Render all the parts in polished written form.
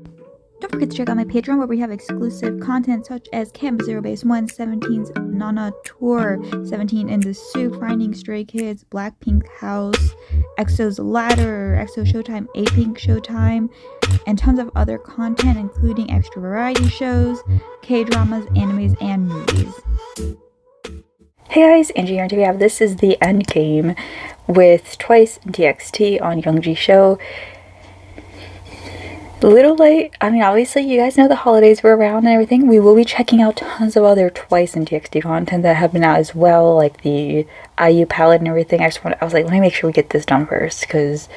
Don't forget to check out my Patreon where we have exclusive content such as Camp Zero Base 1, 17's Nana Tour, 17 in the Soup, Finding Stray Kids, Blackpink House, EXO's Ladder, EXO Showtime, A-Pink Showtime, and tons of other content including extra variety shows, K-dramas, animes, and movies. Hey guys, Angie here, and today we have This Is the End Game with Twice and TXT on Youngji Show. A little late. I mean, obviously you guys know the holidays were around and everything. We will be checking out tons of other Twice and TXT content that have been out as well, like the IU palette and everything. I was like, let me make sure we get this done first because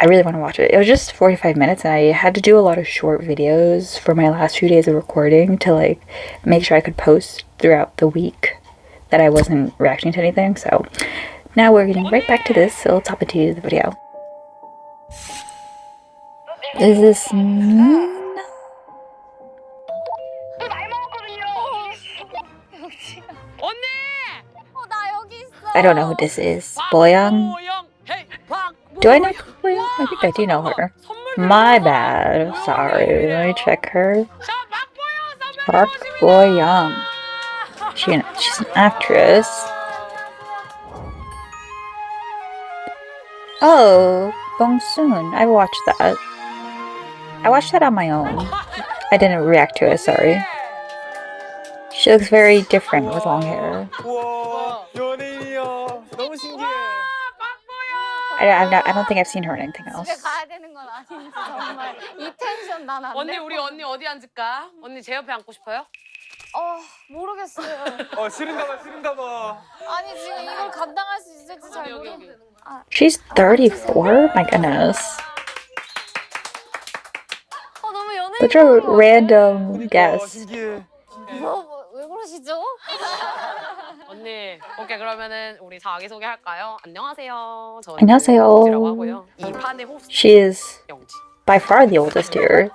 I really want to watch it. It was just 45 minutes and I had to do a lot of short videos for my last few days of recording to like make sure I could post throughout the week that I wasn't reacting to anything. So now we're getting right back to this, so let's hop into the video. Is this mean? I don't know who this is. Boyoung? Do I know Boyoung? I think I do know her. My bad. Sorry. Let me check her. Park Boyoung. She's an actress. Oh, Bong Soon. I watched that. I watched that on my own. I didn't react to it, sorry. She looks very different with long hair. I don't think I've seen her in anything else. 언니 우리 어디 앉을까? 언니 제 옆에 앉고 싶어요? 모르겠어요. 싫은가 봐. 아니 지금 이걸 감당할 수 있을지 잘 모르겠어요. She's 34? My goodness. 너무 연예인. Such a random guess. 왜 그러시죠? 언니, 오케이 그러면은 우리 자기소개 할까요? 안녕하세요. 저는 안녕하세요. 영지라고 하고요. 이 판의 호스트 She is 영지. by far the oldest here.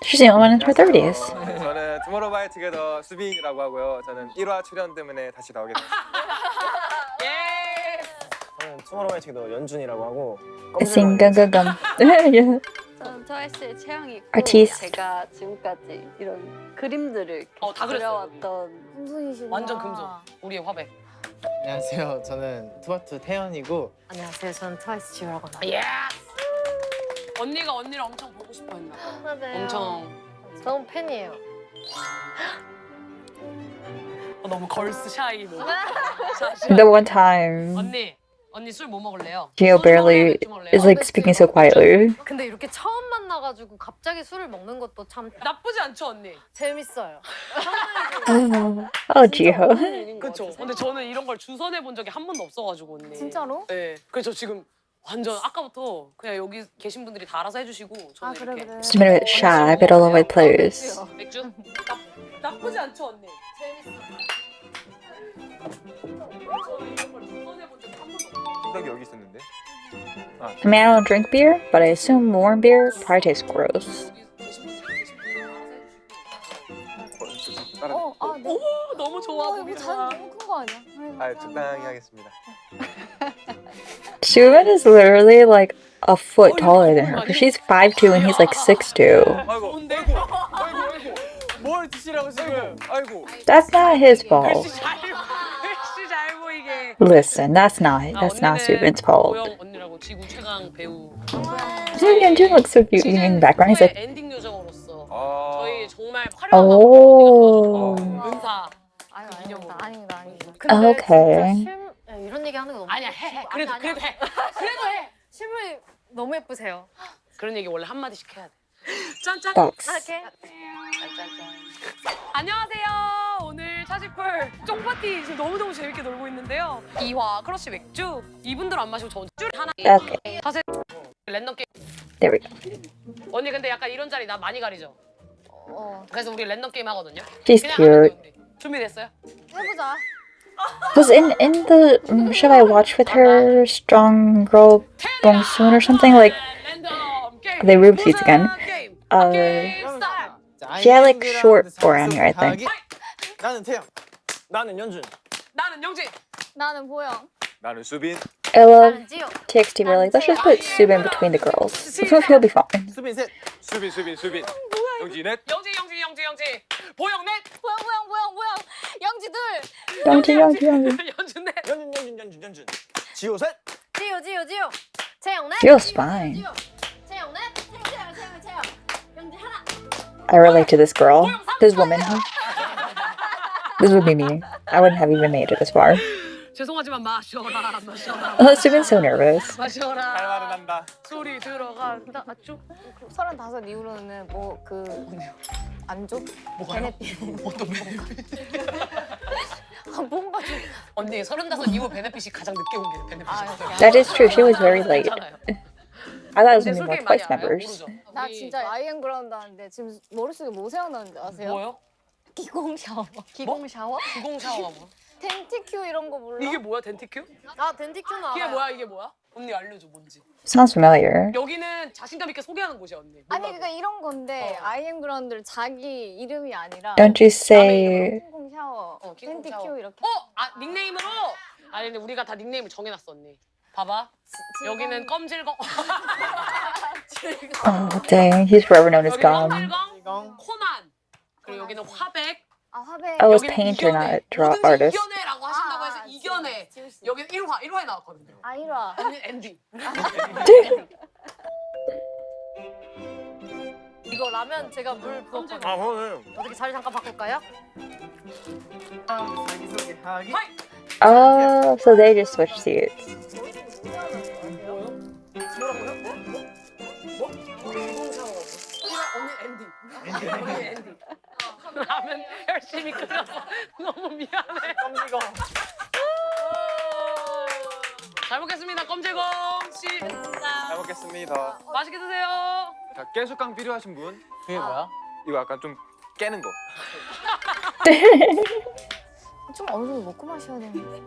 She's the only one in her 30s. 저는 투모로우바이 투게더 수빈이라고 하고요. 저는 1화 출연 때문에 다시 나오게 됐습니다. 예. 저는 투모로우바이 투게더 연준이라고 하고 Sing gum gum gum. Yeah. 저는 트와이스의 채영이고 Artiste. 제가 지금까지 이런 그림들을 다 그렸어요. 그려왔던 금손이시구나. 완전 금손. 우리의 화백. 안녕하세요. 저는 투바투 태연이고 안녕하세요. 저는 트와이스 지우라고 합니다. 예. 언니가 언니를 엄청 보고 싶어 했나 봐. 엄청. 너무 팬이에요. 너무 걸스 샤이 너. The one time 언니 술 뭐 먹을래요? Gio barely is like speaking so quietly. 근데 이렇게 처음 만나가지고 갑자기 술을 먹는 것도 참 나쁘지 않죠 언니? 재밌어요. Oh, Gio. 그렇죠. 근데 저는 이런 걸 주선해 본 적이 한 번도 없어가지고 언니. 진짜로? 네. 그래서 저 지금 완전 아까부터 그냥 여기 계신 분들이 다 알아서 해주시고 저는 그래 이렇게 그래. Just a bit shy, a bit all over the place. 맥주? 나쁘지 않죠 언니? 재밌어. 저는 이런 걸 주선해 본 적이 한 번도 없어요. 생각이 여기 있었는데. I mean, I don't drink beer, but I assume warm beer probably tastes gross. 여기 계신 분들이 계신 분들이 알아서 해주시고. 따라. 네. 오 너무 좋아 여기 잔 너무 큰 거 아니야? 적당히 하겠습니다. Suman is literally like a foot taller than her, because she's 5'2" and he's like 6'2". 아이고. 좋은데? 뭘 드시라고 지금? 아이고. That's not his fault. 글씨 잘 보이게. Listen, that's not Suman's fault. 보영 언니라고 지구 최강 배우. Yeonjun looks so cute in the background. He's like, 엔딩 요정으로서 아. 저희 정말 화려한 oh. 은사. 아닙니다. 근데 Okay. 진짜 이런 얘기 하는 거 너무 아니야 해. 그래도 해. 그래도 해. 실물이 너무 예쁘세요. 그런 얘기 원래 한 마디씩 해야 돼. 짠짠. Thanks. 이렇게 안녕하세요. 오늘 차지풀 쫑파티 지금 너무너무 재밌게 놀고 있는데요. 이화 크러쉬 맥주 이분들 안 마시고 저 줄 하나. Okay, 사실 랜덤 게임. there we go. 언니 근데 약간 이런 자리 나 많이 가리죠. 그래서 우리 랜덤 게임 하거든요. She's 그냥 하면 cute. 돼, 언니. 준비됐어요? 해보자. Was in the should I watch with her strong girl Bong Soon or something like? 랜덤 게임. They room seats again. 게임. Uh, 게임 스타일. she had like short brown hair, I think. 나는 태영. 나는 연준. 나는 영지. 나는 보영. 나는 수빈. I love 나는 지효. TXT were like, let's just put Subin between the girls. He'll be fine. 수빈 셋. 수빈. 영지 넷. 영지. 보영넷. 뭐야. 영지 둘. Youngji. 연준넷. 연준. 지호 셋. 지효. 채영넷. Feels fine. 채영넷. 채영. 영지 하나. I relate to this girl. This woman. This would be me. I wouldn't have even made it this far. 죄송하지만 마셔라. Subin's so nervous. 마셔라. 할 말은 한다. 소리 들어간다. 아쭈. 35 이후로는 뭐 그 안 줘? 베네핏. 어떤 베네핏? 아, 뭔가 좀. 언니 35 이후 베네핏이 가장 늦게 온 게 베네핏이었어요. That is true. She was very late. 괜찮아요. I thought it was 근데 going to be more 술게임 많이 Twice 알아요? members. 모르죠? 나 우리 진짜 아이엠 그라운드 하는데 지금 머릿속에 뭐 생각나는지 아세요? 뭐요? 기공 샤워. 기공 샤워? 기공 샤워가 뭐야? 텐티큐 이런 거 몰라? 이게 뭐야 덴티큐? 아 덴티큐는 알아요. 이게 뭐야? 언니 알려줘 뭔지. Sounds familiar. 여기는 자신감 있게 소개하는 곳이야 언니. 아니 그러니까 이런 건데 아이엠 그라운드를 자기 이름이 아니라 Don't you say... 기공 샤워, 기공 텐티큐 샤워. 이렇게. 닉네임으로? 아니 근데 우리가 다 닉네임을 정해놨어 언니. 봐봐. 여기는 껌질검. Oh, dang. He's forever known as Gum. 껌질검, 코난. 그리고 여기는 화백. 아 화백. I was 여기는 painter, 이겨내. not draw 뭐든지 artist. 이겨내라고 하신다고 해서 이겨내. 지우 씨. 여기는 1화에 나왔거든요. 아 1화. 언니 엔딩. 이거 라면 제가 물 부었거든요. 오늘. 어떻게 자리 잠깐 바꿀까요? 자기소개하기. Oh, so they just switched seats. 언니 엔딩. 언니 엔딩. 라면 열심히 끓여서 너무 미안해. 껌지검. 잘 먹겠습니다. 껌제공 씨. 잘 먹겠습니다. 맛있게 드세요. 자, 깨수깡 필요하신 분? 그게 뭐야? 이거 약간 좀 깨는 거. 좀 어느 정도 먹고 마셔야 되는데.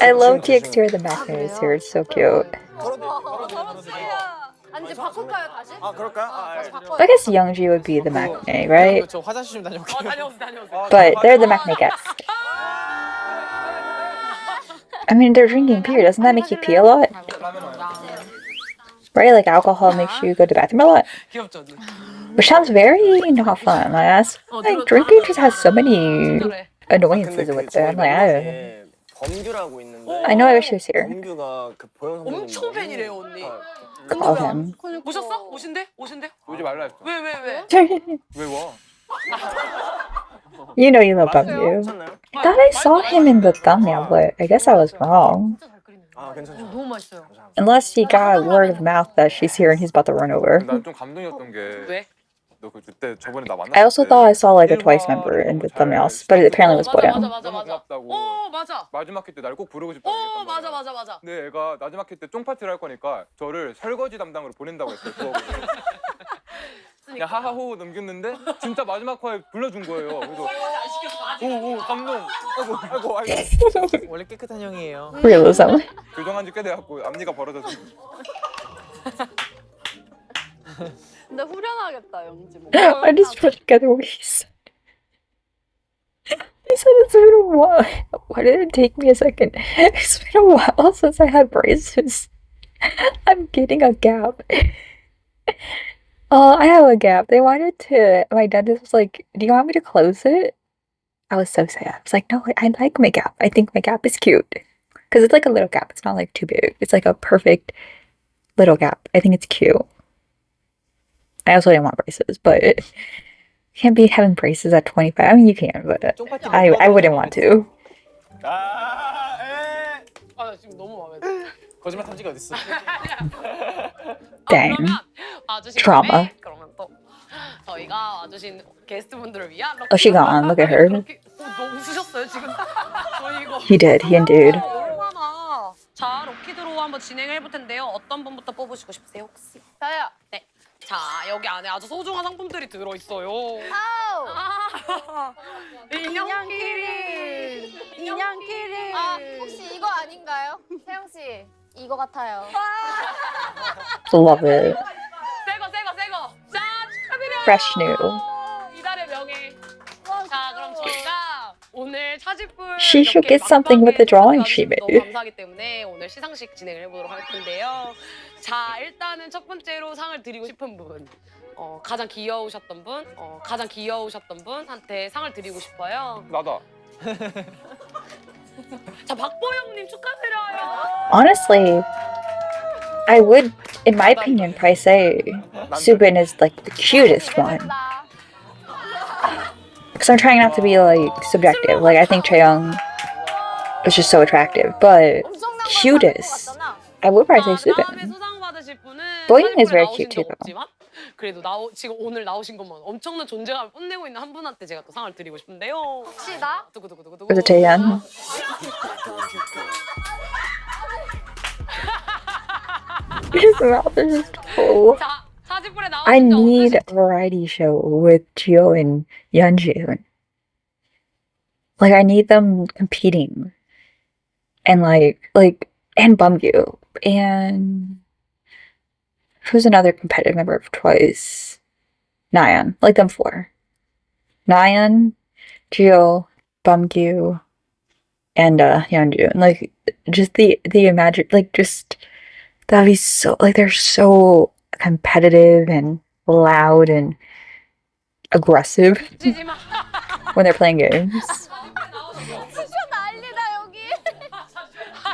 I love TXT or the Magnets here. It's so cute. 아니 이제 바꿀까요 다시? 아 그럴까? 다시 바꿔요. I guess Youngji would be the Magne, right? 저 화장실 좀 다녀올게요. 다녀오세요. But they're the Magne guests. I mean, they're drinking beer. Doesn't that make you pee a lot? Right? Like alcohol makes you go to the bathroom a lot. 귀엽죠 언니? Which sounds very not fun. Like, that's, like drinking just has so many 그래. annoyances with it. I'm like, I don't know. 범규라고 있는데 I know I wish he was here. 범규가 그 보영 선배님 엄청 팬이래요 언니. Call him. 오셨어? 오신대? 오지 말라 했어. 왜? 왜 와? You know you love Bamboo. 괜찮나요? I thought I saw him in the thumbnail, but I guess I was wrong. 진짜 잘 끓이네. 아 괜찮죠. 너무 맛있어요. 감사합니다. Unless he got word of mouth that she's here and he's about to run over. 난 좀 감동이었던 게 왜? 너 그때 저번에 나 만났을 I also 때 thought I saw like a Twice member in the thumbnails, but it apparently was Boyoung. 맞아. 너무 고맙다고. 맞아. 마지막 회 때 날 꼭 부르고 싶다고 얘기했단 말이야. 맞아. 근데 애가 마지막 회 때 쫑파티를 할 거니까 저를 설거지 담당으로 보낸다고 했어요. 부엌으로. 그냥 하하호호 넘겼는데 진짜 마지막 화에 불러준 거예요. 그래서 오 감동. 아이고. 원래 깨끗한 형이에요. Realism. 교정한 지 꽤 돼갖고 앞니가 벌어져서. 근데 후련하겠다 영지 뭐. I just put together what he said. He said it's been a while. Why did it take me a second? It's been a while since I had braces. I'm getting a gap. I have a gap. They wanted to. My dentist was like, "Do you want me to close it?" I was so sad. I was like, "No, I like my gap. I think my gap is cute because it's like a little gap. It's not like too big. It's like a perfect little gap. I think it's cute." I also didn't want braces, but you can't be having braces at 25. I mean, you can, but I wouldn't want to. 아 나 지금 너무 마음에 들어. 거짓말 탐지가 어딨어? Dang. 그러면 와주신 Trauma. 김에 그러면 또 저희가 와주신 게스트분들을 위한 Oh, she gone. Look at her. 너무 웃으셨어요 지금. 저희 이거. He did. He indeed. 얼마나. 자 럭키드로우 한번 진행을 해볼 텐데요. 어떤 분부터 뽑으시고 싶으세요 혹시? 저요. 네. 자 여기 안에 아주 소중한 상품들이 들어있어요. 아우. 인형 키링. 인형 키링. 아 혹시 이거 아닌가요? 세영 씨 이거 같아요. Love it. 새거. 자 축하드려요. Fresh new. 이달의 명예. 자 그럼 저희가 오늘 차지풀 She should 이렇게 get something with the 막방에 drawing she 초대해 주셔서 made. 너무 감사하기 때문에 오늘 시상식 진행을 해보도록 할 텐데요. 자, 일단은 첫 번째로 상을 드리고 싶은 분. 가장 귀여우셨던 분, 가장 귀여우셨던 분한테 상을 드리고 싶어요. 나다. 자, 박보영님 축하드려요. Honestly, I would, in my opinion, probably say Subin is like the cutest one. Because I'm trying not to be like subjective. Like I think Chaeyoung is just so attractive, but 엄청난 걸 cutest. 받은 것 같잖아. I would probably 자, say 다음에 Subin. 수상 받으실 분은 Boeing is 차지풀에 very 나오신 cute 적 too, though. 없지만 그래도 지금 오늘 나오신 것만 엄청난 존재감을 뽐내고 있는 한 분한테 제가 또 상을 드리고 싶은데요. 혹시 나? 두구두구두구두구. Was it Taeyeon? His mouth is just full. 자, 차지풀에 I 나오신 적 need 없으신 a variety show with Jio and Yeonjun. Like I need them competing, and and Bumgyu and who's another competitive member of Twice? Nayeon, like them four. Nayeon, Jio, Bumgyu, and Yeonjun. Like just the imagine just that'd be so they're so competitive and loud and aggressive 지지 마. when they're playing games. 진짜 난리다 여기.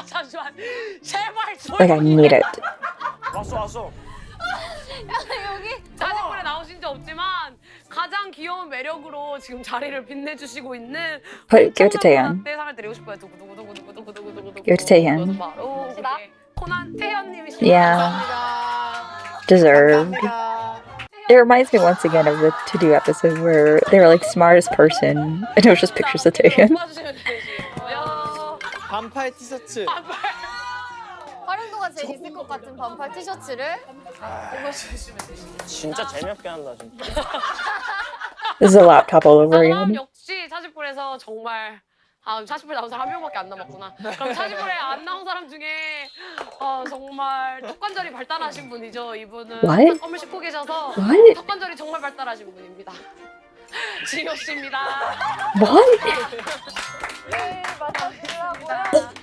잠시만. 제발 Like I need it. 왔어. 여기 차지풀에 나오신 적 없지만 가장 귀여운 매력으로 지금 자리를 빛내주시고 있는 Put give it to Taeyeon. 때 상을 드리고 싶어요. 두구두구두구두구두구두구두구. Give it to Taeyeon. 바로 우리 나? 코난 태연님이십니다. Yeah, deserved. It reminds me once again of the To Do episode where they were like smartest person, and it was just pictures of Taeyeon. 도와주시면 되시고요. 반팔 티셔츠. 활용도가 제일 있을 것 같은 반팔 티셔츠를 진짜 재미없게 한다 진짜. This is a laptop all over 다음 again. 역시 차지풀에서 정말 차지풀에 나온 사람 한 명밖에 안 남았구나. 그럼 차지풀에 안 나온 사람 중에 정말 턱관절이 발달하신 분이죠. 이분은 What? 항상 껌을 씹고 계셔서 What? 턱관절이 정말 발달하신 분입니다. 지효 씨입니다. What?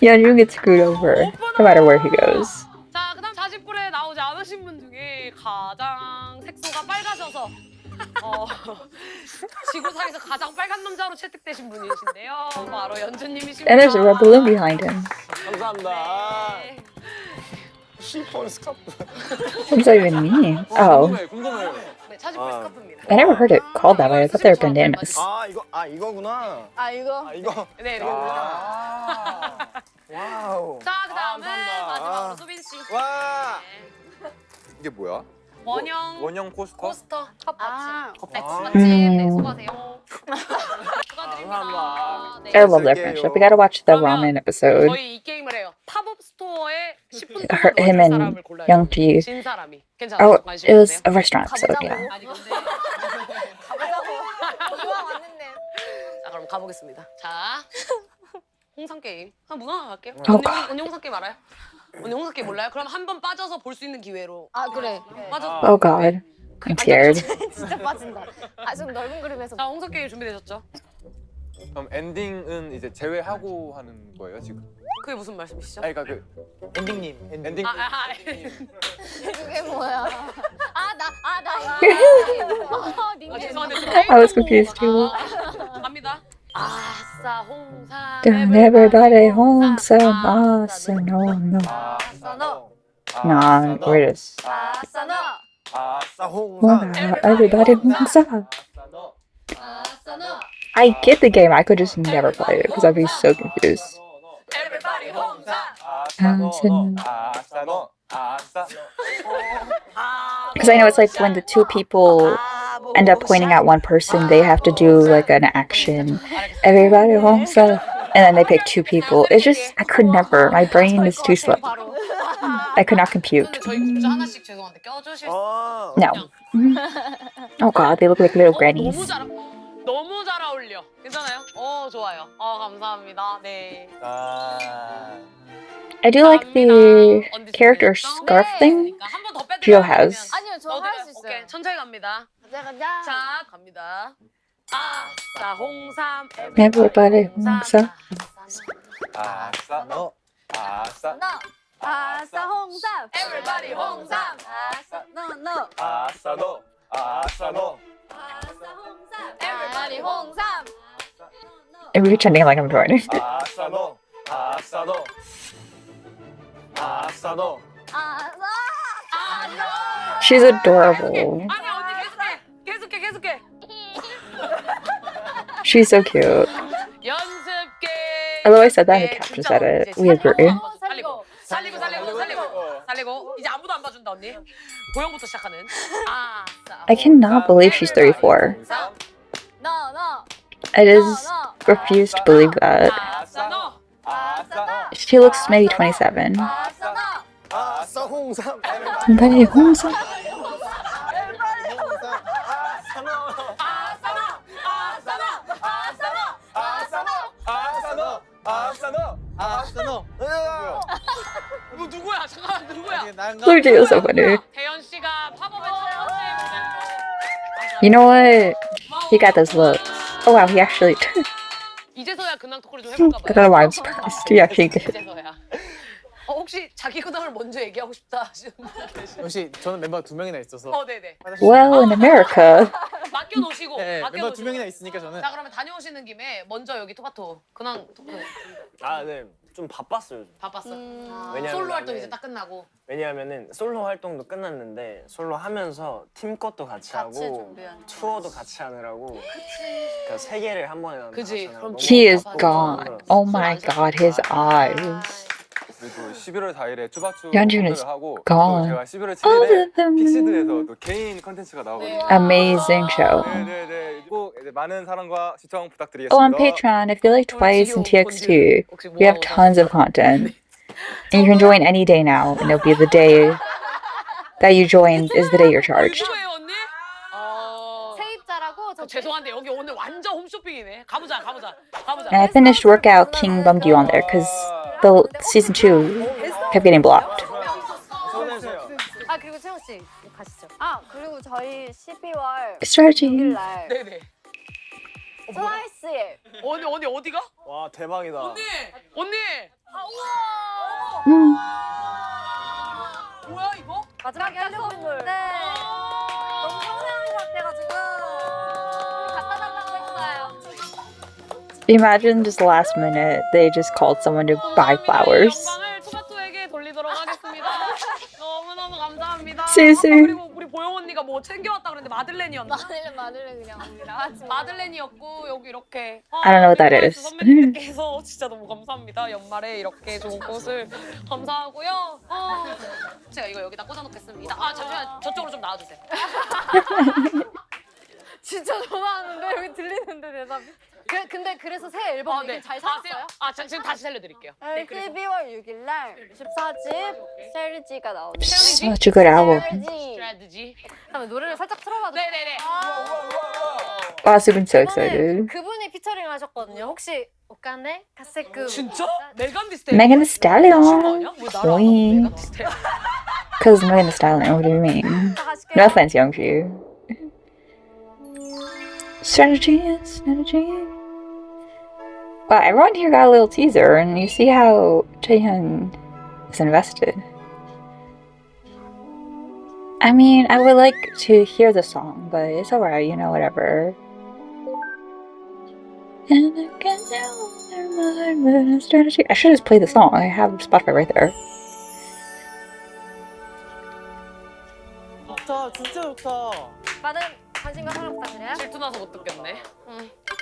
Yeonjun gets screwed over no matter where he goes. 자, 그다음 차지풀에 나오지 않으신 분 중에 가장 색소가 빨가셔서 지구상에서 가장 빨간 남자로 채택되신 분이신데요. 바로 연주님이십니다. And there's a red balloon behind him. 감사합니다. 네. 시폰 스카프. What does that even mean? Oh, 궁금해. 네, 차지풀 스카프입니다. I never heard it called that way. I thought they were bandanas. 이거구나. 이거. 네, 네. 와우. 자, 그다음은 감사합니다. 마지막으로 소빈 씨. 와. 네. 이게 뭐야? 원형 포스터? 포스터 컵받침. 컵받침. 음. 네, 수고하세요. 축하드립니다. 네. I love their friendship. We gotta watch the ramen episode. 저희 이 게임을 해요. 팝업 스토어에 10분 Her- 동안 him 넣을 and 사람을 골라요. Youngji. 진 사람이. 괜찮아요? Oh, 관심 it was 있으세요? a restaurant episode. Yeah. 아니 근데 가보자고. 이왕 왔는데. 자 그럼 가보겠습니다. 자 홍상 게임. 문화 갈게요. 어. 언니 홍상 게임 알아요? 언니 홍상 게임 몰라요? 그럼 한 번 빠져서 볼 수 있는 기회로 아 그래. 빠져서. Oh God, I'm scared. 진짜 빠진다. 좀 넓은 그림에서. 자 홍상 게임 준비되셨죠? 그럼 엔딩은 이제 제외하고 하는 거예요 지금? 그게 무슨 말씀이시죠? 아니 그러니까 엔딩님. 엔딩 그게 뭐야? 나. 닉네임. 죄송한데 I was confused too. 갑니다. 아싸 홍삼. Don't everybody home so awesome. No, no. 아싸너. Nah, we're just. 아싸너. 아싸 Wow, 홍삼. everybody home so. 아싸너. I get the game. I could just never play it because I'd be so confused. Everybody 홍삼. 아싸 너 아싸. Because I know it's like when the two people end up pointing at one person, they have to do like an action. Everybody home so. And then they pick two people. It's just, I could never. My brain is too slow. 바로. I could not compute. 근데 저희 공주 하나씩 죄송한데 껴주실 수 No. Oh God, they look like little 너무 grannies. 너무 잘 어울려. 괜찮아요? 좋아요. 감사합니다. 네. I do like the character scarf thing 한번 더 빼드려요. Gio has. 아니요, 저 할 수 있어요. 오케이, 천천히 갑니다. 가자. 자, 갑니다. 아싸 홍삼. Everybody 홍삼. 아싸 너. 아싸 너. 아싸 홍삼. Everybody 홍삼. 아싸 너. 아싸 너. 아싸 너. 아싸 홍삼. Everybody 홍삼. I'm pretending like I'm joining. 아싸 너. 아싸 너. 아싸 너. 아싸. She's adorable. 아니 언니 계속해. She's so cute. 연습 게임. Although I said that and the caption said it, we agree. 살리고 이제 아무도 안 봐준다 언니. 보영부터 시작하는. 아싸. I cannot believe she's 34. 너. I just refuse to believe that. 아싸 너. 아싸. She looks maybe 27. 아싸 너. 아싸 홍삼. Somebody 홍삼. 아싸 너. 아싸 너. 아싸 너. 아싸 너. 아싸 너. 아싸 너. 아싸 너. 아싸 너. 이거 누구야? 잠깐만 누구야? Luigi is so funny. 대현 씨가 팝업의 첫 번째 무대. You know what? He got those looks. Oh wow, he actually. 이제서야 근황 토크를 좀 I 해볼까 don't know 봐요. why I'm surprised. He actually did. 이제서야. 혹시 자기 근황을 먼저 얘기하고 싶다 하시는 분 계시나요? 역시 저는 멤버 2명이나 있어서 네네. Well, in America. 맡겨놓으시고. 네, 멤버 맡겨놓으시고. 2명이나 있으니까 저는 자 그러면 다녀오시는 김에 먼저 여기 토마토 근황 토크 아, 네. 좀 바빴어요. 바빴어. 왜냐면 솔로 활동 나는- 이제 딱 끝나고. 왜냐하면은 솔로 활동도 끝났는데 솔로 하면서 팀 것도 같이 하고 투어도 같이 하느라고 그러니까 세 개를 한 번에 그지, 그럼 He is 바빴어. gone. Oh my god, his eyes. 그리고 11월 4일에 쭈바쭈 연준은 콘서트를 하고 gone. 또 제가 11월 All 7일에 of them. 픽시드에서 또 개인 컨텐츠가 나오거든요. Amazing show. 네네네. 꼭 이제 많은 사랑과 시청 부탁드리겠습니다. Oh, on Patreon, if you like Twice and TXT, we have tons of content. And you can join any day now, and it'll be the day that you join is the day you're charged. 이거예요 언니? 세입자라고 저 죄송한데 여기 오늘 완전 홈쇼핑이네. 가보자. And I finished Workout King Bungyu on there because the season 2 kept getting blocked. 손해세요. 아 그리고 채영 씨 가시죠. 아 그리고 저희 12월 Strategy. 6일 날 네네. 트와이스에 언니 어디가? 와 대박이다. 언니. Mm. 뭐야 이거? 마지막에 하려고 했는데 네. 너무 성대한 것 같아가지고 갖다 달라고 했어요. Imagine just last minute they just called someone to buy flowers. 영광을 토마토에게 돌리도록 하겠습니다. 너무너무 감사합니다. 슬슬. 그리고 우리 보영 언니가 뭐 챙겨왔다 그랬는데 마들렌이었나? 마들렌 그냥 우리랑 마들렌이었고 여기 이렇게 I don't know what that is. 선배님께서 진짜 너무 감사합니다. 연말에 이렇게 좋은 꽃을 감사하고요. 제가 이거 여기다 꽂아놓겠습니다. 아 잠시만 저쪽으로 좀 나와주세요. 진짜 좋아하는데 여기 들리는데 대답이 근데 그래서 새 앨범 얘기 잘 살았어요? 지금 다시 살려드릴게요. 네, 그래서 12월 6일 날 14집 셀지가 나오죠. Such a good album. 셀지 스트래티지. 그러면 노래를 살짝 틀어봐도 네네네. Wow, I'm so excited. 그분이 피처링 하셨거든요. 혹시 오카네 카세쿠 진짜? 메간 디스테이. Megan Thee Stallion. 아니야? 왜 나를 안 Boing. 메간 디스테이? Because Megan Thee Stallion, what do you mean? No offense, Youngju. Strategy. Wow, everyone here got a little teaser, and you see how Jaehyun is invested. I mean, I would like to hear the song, but it's alright, you know, whatever. And I can do strategy. I should just play the song. I have Spotify right there. 좋다 진짜 좋다. 많은 관심과 사랑 부탁드려요. 질투나서 못 듣겠네.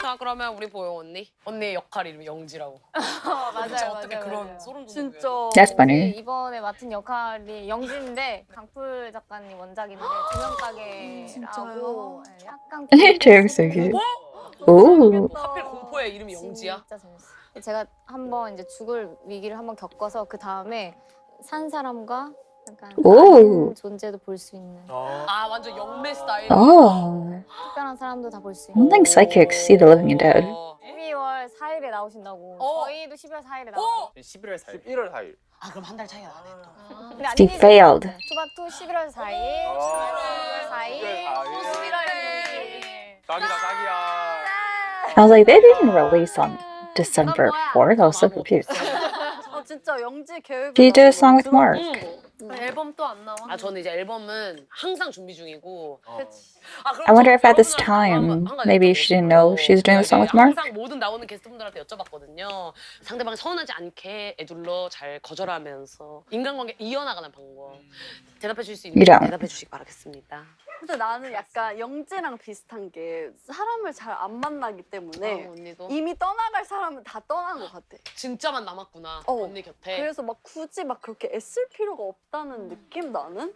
자 그러면 우리 보영 언니의 역할 이름이 영지라고. 진짜 어떻게 그런 소름 돋는 진짜 That's funny. 이번에 맡은 역할이 영지인데 강풀 작가님 원작인데 조명 가게라고 약간 재밌어요. 오. 하필 공포의 이름이 영지야? 진짜 재밌어. 제가 한번 이제 죽을 위기를 한번 겪어서 그 다음에 산 사람과 약간 오. 다른 존재도 볼 수 있는 아 완전 영매 스타일. Oh. 특별한 사람도 다 볼 수 I don't 있는 think psychics see the living and dead. 12월 4일에 나오신다고 저희도 12월 4일에 나와요. 11월 4일. 11월 4일. 아 그럼 한 달 차이가 나네 또. 근데 He 아니지. failed. 투바투 11월 4일, 11월 4일, 11월 6일. 딱이다 딱이야. I was like, they didn't release on December 4th. I was so confused. 진짜 영지 계획. She did a song with Mark. 앨범 또 안 나와? 아 저는 이제 앨범은 항상 준비 중이고. 아, 그럼 I wonder if at this 여러분한테 time, 한 가지 maybe 여쭤보고 she didn't know she was doing the song with Mark. 항상 모든 나오는 게스트분들한테 여쭤봤거든요. 상대방이 서운하지 않게 애둘러 잘 거절하면서 인간관계 이어나가는 방법 대답해 주실 수 있는 You don't. 대답해 주시기 바라겠습니다. 근데 나는 약간 영지랑 비슷한 게 사람을 잘 안 만나기 때문에 언니도 이미 떠나갈 사람은 다 떠난 것 같아. 진짜만 남았구나 어. 언니 곁에. 그래서 막 굳이 막 그렇게 애쓸 필요가 없다는 느낌 나는?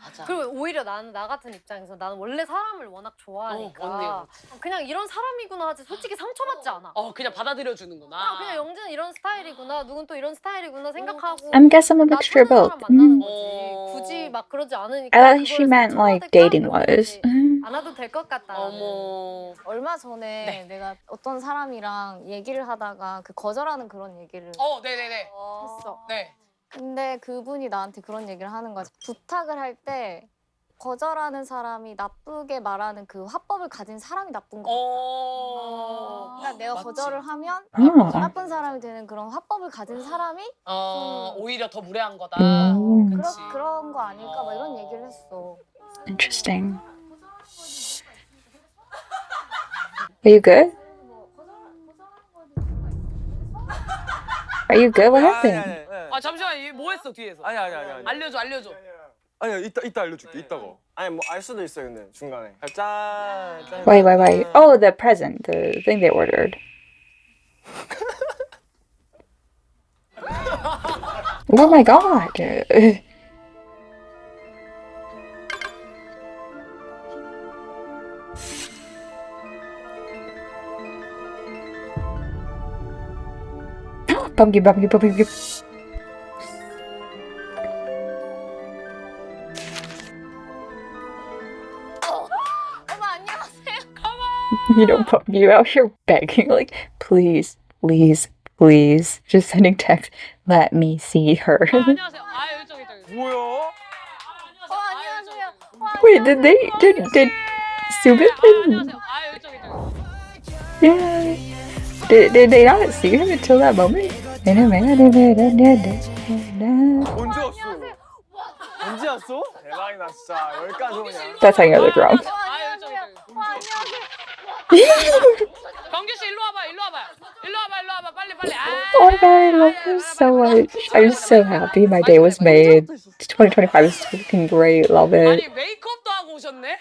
맞아. 그리고 오히려 나는 나 같은 입장에서 나는 원래 사람을 워낙 좋아하니까 언니가 그냥 이런 사람이구나 하지 솔직히 상처받지 않아. 그냥 받아들여 주는구나. 그냥 영지는 이런 스타일이구나, 누군 또 이런 스타일이구나 생각하고 I guess I'm a 나 mixture of 편한 both. 사람 만나는 Mm. 거지. 굳이 막 그러지 않으니까. I thought she 그거에 meant like 상처받을까? dating 그런 was. 거지. 안 와도 될 것 같다. 어머. 얼마 전에 네. 내가 어떤 사람이랑 얘기를 하다가 그 거절하는 그런 얘기를 네네네. 했어. 네. 근데 그분이 나한테 그런 얘기를 하는 거야. 부탁을 할 때 거절하는 사람이 나쁘게 말하는 그 화법을 가진 사람이 나쁜 거. 그러니까 내가 맞지. 거절을 하면 Oh. 나쁜 사람이 되는 그런 화법을 가진 사람이 오히려 더 무례한 거다. 그치. 그런 거 아닐까 막 이런 얘기를 했어. Interesting. Are you good? Are you good? What happened? 잠시만 뭐 했어 뒤에서? 아니. 알려줘. 아니야, 이따 알려줄게. 이따가. 아니 뭐 알 수도 있어요 근데 중간에. 짠. Wait. Oh, the present, the thing they ordered. Oh my god. Pumpkin. 어머 안녕하세요. You know, Pumpkin, you out here begging, like, please, just sending text. Let me see her. 안녕하세요. 저기. 뭐야? 안녕하세요. Wait, did Subin and 저기. yeah, did they not see him until that moment? 언제 왔어? 언제 왔어? 대박이다 진짜 여기까지 오냐. That's how you know they're drunk. 경규 씨 일로 와봐. 빨리. Oh my god, I love him so much. I'm so happy my day was made. 2025 is looking great. Love it. 아니 메이크업도 하고 오셨네?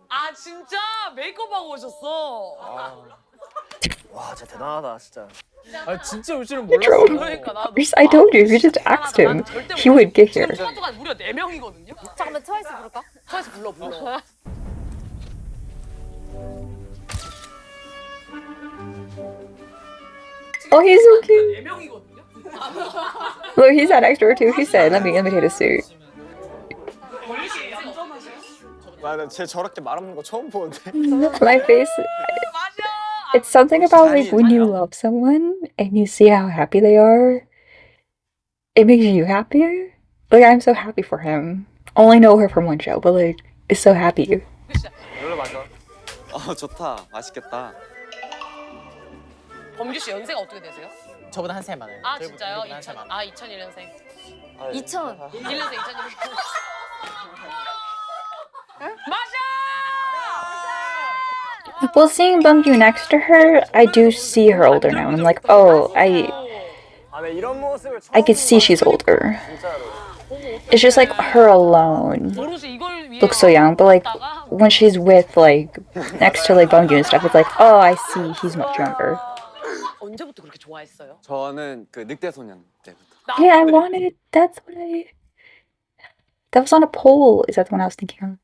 아 진짜 메이크업 하고 오셨어. 와 진짜 대단하다 진짜. 아 진짜 올 줄은 Drove. 몰랐어. 그러니까 나도. I told you, if you just asked him, he would get here. 토마토가 무려 4명이거든요. 잠깐만 트와이스 부를까? 트와이스 불러. Oh, he's so cute. 4명이거든요. Look, he's that extra too. He said, let me take a suit. 나쟤 저렇게 말 없는 거 처음 보는데. My face. It's something about like when you love someone and you see how happy they are, it makes you happier. Like I'm so happy for him. Only know her from one show, but like it's so happy. 열로 마셔. 좋다. 맛있겠다. 범규 씨 연세가 어떻게 되세요? 저보다 한 살 많아요. 아 진짜요? 저보다 한살 2000, 많아요. 2001년생. 2000. 1년생 2001년생. 마셔! Well, seeing Bungyu next to her, I do see her older now. I'm like, oh, 아, 네, 이런 모습을 I could see she's older. 진짜로. It's just like her alone 버릇이 이걸 위해 looks so young, but like when she's with like next to like Bungyu and stuff, it's like, oh, I see he's much younger. 언제부터 그렇게 좋아했어요? 저는 그 늑대소년 때부터. Yeah, I wanted. That's what I. That was on a poll. Is that the one I was thinking of?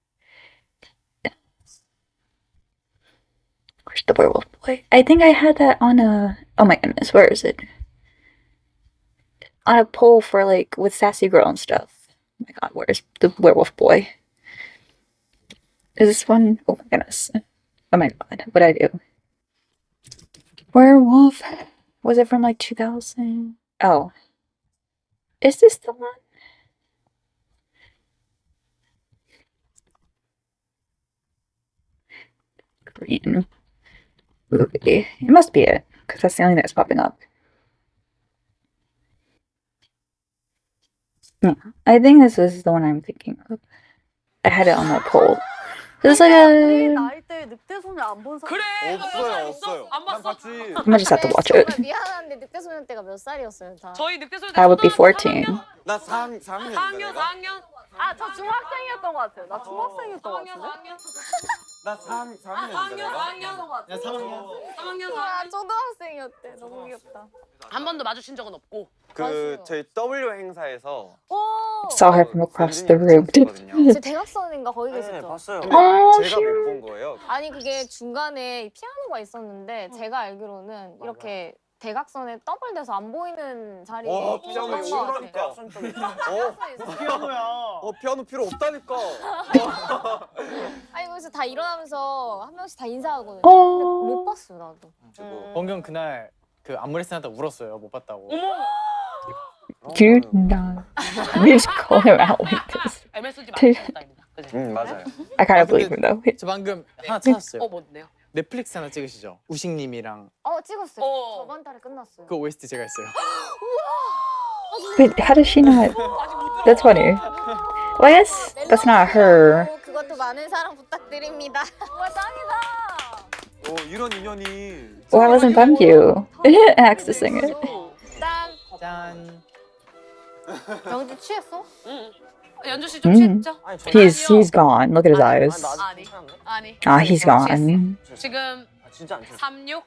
Where's the werewolf boy? I think I had that on a. Oh my goodness, where is it? On a poll for like with Sassy Girl and stuff. Oh my god, where's the werewolf boy? Is this one? Oh my goodness. Oh my god, what'd I do? Werewolf. Was it from like 2000? Oh. Is this the one? Green. movie. It must be it, because that's the only thing that's popping up. Yeah, I think this is the one I'm thinking of. I had it on that poll. It's like 우리 a... 나이 때 늑대소녀 안 본 사람 그래. 없어요, 없어요. 안 난 봤어. 봤지. I might just have to watch it. 정말 미안한데 늑대소년 때가 몇 살이었어요, 다? 저희 늑대소년 I would be 14. 나 4학년인데 4학년, 내가? 4학년. 아, 저 중학생이었던 것 같아요. 나 중학생이었던 것 4학년, 같은데? 4학년. 나 4학년인데 내가? 4학년. 야 3학년. 3학년, 와, 4학년. 초등학생이었대. 너무 귀엽다. 한 번도 마주친 적은 없고. 그 저희 W 행사에서 오! Saw her from across the room. 제 대각선인가 거기 네, 계셨죠? 봤어요. 근데 어, 제가 못 본 거예요. 아니 그게 중간에 피아노가 있었는데 제가 알기로는 이렇게 대각선에 더블 돼서 안 보이는 자리에 와, 피아노 있었던 것 같아. 오라니까. 대각선에 있었어. 피아노야. 피아노 필요 없다니까. 아니 그래서 다 일어나면서 한 명씩 다 인사하거든요. 어. 근데 못 봤어 나도. 원경 그날 그 안무 레슨 하다 울었어요. 못 봤다고. Do not. You just call him out like this. MSG 많이 봤다입니다. 그지? 맞아요. I kind of believe him though. 저 방금 하나 찾았어요. 뭔데요? 넷플릭스 하나 찍으시죠. 우식님이랑 찍었어요. 어. 저번 달에 끝났어요. 그 OST 제가 했어요. Wait, how does she not? That's funny. Well, I guess that's not her. 그것도 많은 사랑 부탁드립니다. 와 짱이다. 이런 인연이. Why wasn't Bamboo asked to sing it? 짠. 짠. 영지 취했어? 응. 연주 씨 좀 취했죠? He's gone. Look at his eyes. 아니. 아니. Ah, he's gone. 지금 진짜 안 쳤어. 36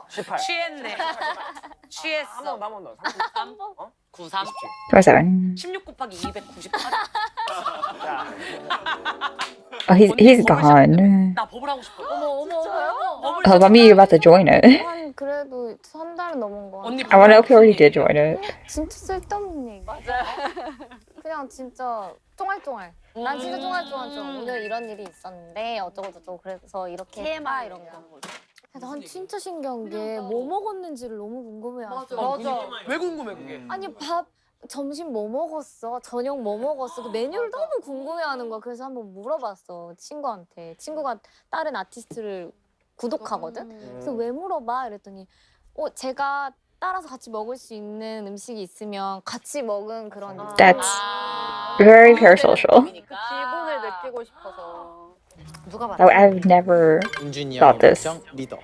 18. 취했네. 취했어. 한번 더. 3 93 27. 16 곱하기 298. Oh, he's gone. 나 버블 하고 싶어. 어머. 버블 Oh, let me you're about to join it. 한 그래도 3달은 넘은 거. 언니 I want to hope you already did join it. 진짜 쓸데없는 얘기. 맞아. 그냥 진짜 쫑알쫑알. 난 진짜 쫑알쫑알죠. 오늘 이런 일이 있었는데 어쩌고저쩌고 그래서 이렇게 했다 이런 거. 난 진짜 신기한 게 뭐 먹었는지를 너무 궁금해하죠. 왜 궁금해 그게? 아니 밥 점심 뭐 먹었어? 저녁 뭐 먹었어? 그 메뉴를 너무 궁금해하는 거야. 그래서 한번 물어봤어 친구한테. 친구가 다른 아티스트를 구독하거든. 그래서 왜 물어봐? 이랬더니 제가 따라서 같이 먹을 수 있는 음식이 있으면 같이 먹은 그런. That's very parasocial. 그 기분을 느끼고 싶어서. 누가 Oh, 봤어? I've never 은준이 Thought 형의 this. 열정 리더.